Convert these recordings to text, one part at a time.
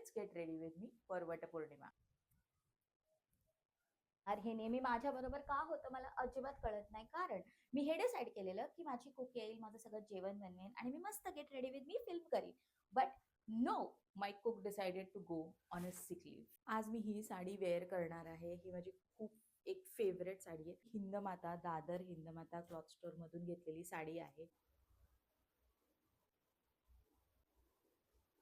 Let's get ready with me for Vatpournima. अरे हे नेहमी माझ्या बरोबर का होतं मला अजिबात कळत नाही. कारण मी हे डिसाईड केलेलं की माझी कुक येईल, माझं सगळं जेवण बनवेन आणि मी मस्त get ready with me film करीन. But no, my cook decided to go on a sick leave. आज मी ही साडी वेअर करणार आहे. ही माझी खूप एक फेवरेट साडी आहे. हिंदमाता, दादर हिंदमाता क्लॉथ स्टोअर मधून घेतलेली साडी आहे.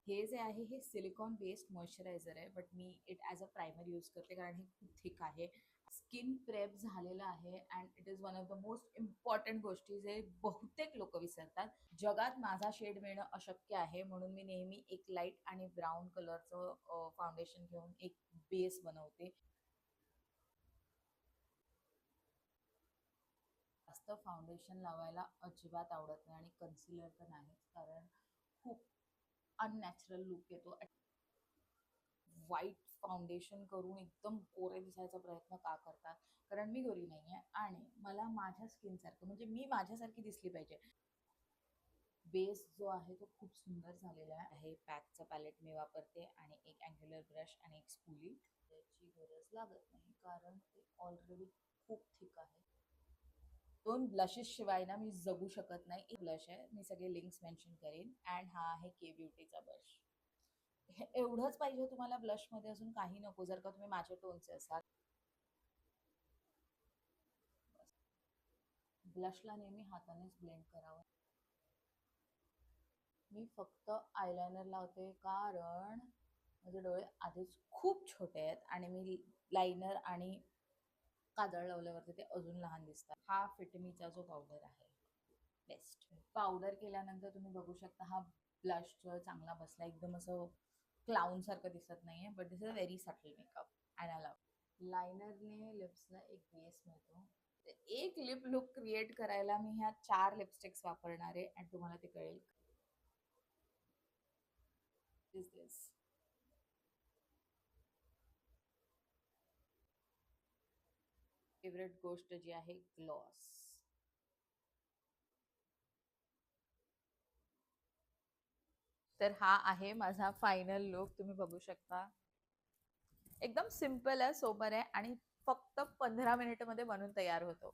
हे जे आहे हे सिलिकॉन बेस्ड मॉइश्चरायझर आहे, but me it as a primer use करते कारण हे खूप थिक आहे. स्किन प्रेप झालेलं आहे and it is one of the most important गोष्टी जे बहुतेक लोक विसरतात. जगात माझा शेड मिळणं अशक्य आहे, म्हणून मी नेहमी एक लाईट आणि ब्राऊन कलरचं फाउंडेशन घेऊन एक बेस बनवते. जास्त फाउंडेशन लावायला अजिबात आवडत नाही आणि कन्सिलर तर नाहीच, कारण खूप अननॅचरल लुक येतो. व्हाईट फाउंडेशन करून एकदम गोरे दिसायचा प्रयत्न का करतात? कारण मी गोरी नाही आहे आणि मला माझ्या स्किनसारखं म्हणजे मी माझ्यासारखी दिसली पाहिजे. बेस जो आहे तो खूप सुंदर झालेला आहे. पॅकचा पॅलेट मी वापरते आणि एक अँग्युलर ब्रश आणि एक स्पूली. त्याची गरज लागत नाही कारण ते ऑलरेडी खूप थिक आहे. 2 ब्लशेस शिवाय ना मी जगू शकत नाही. एक ब्लश आहे, मी सगळे लिंक्स मेन्शन करेन. अँड हा आहे के ब्युटीचा ब्रश. हे एवढंच पाहिजे तुम्हाला ब्लशमध्ये, अजून काही नको जर का तुम्ही माझ्या टोनचे असाल. ब्लशला नेहमी हातानेच ब्लेंड करावं. मी फक्त आयलायनर लावते कारण माझे डोळे आधीच खूप छोटे आहेत आणि मी लायनर आणि काजळ लावल्यावरती ते अजून लहान दिसतात. हा फिटमीचा जो पावडर आहे बेस्ट. पावडर केल्यानंतर तुम्ही बघू शकता हा ब्लश जो चांगला बसला, एकदम असं क्लाउन सारखं दिसत नाहीये, but this is a very subtle makeup and I love. लायनरने लिप्सला एक बेस मिळतो. एक लिप लुक क्रिएट करायला मी ह्या 4 लिपस्टिक्स वापरणार आहे आणि तुम्हाला ते कळेल. इज दिस फेवरेट गोष्ट जी आहे ग्लॉस. तर हा आहे माझा फायनल लुक, तुम्ही बघू शकता. एकदम सिम्पल आहे, सोबर आहे आणि फक्त 15 मिनिटमध्ये बनून तयार होतो.